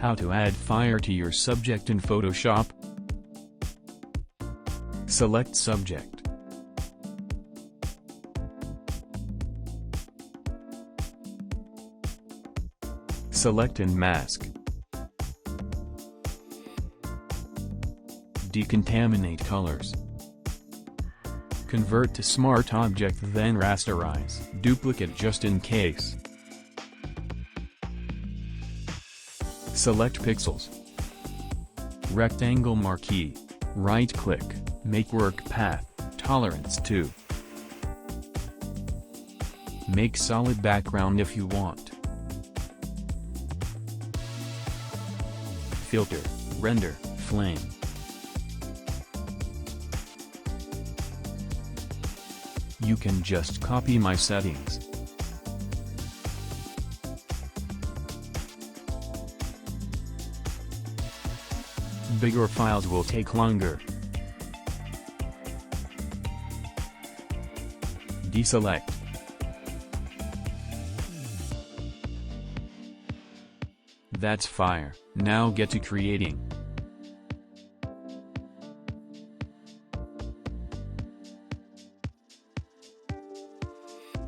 How to add fire to your subject in Photoshop? Select subject. Select and mask. Decontaminate colors. Convert to smart object, then rasterize. Duplicate just in case. Select pixels. Rectangle marquee. Right-click, make work path, tolerance 2. Make solid background if you want. Filter, render, flame. You can just copy my settings. Bigger files will take longer. Deselect. That's fire. Now get to creating.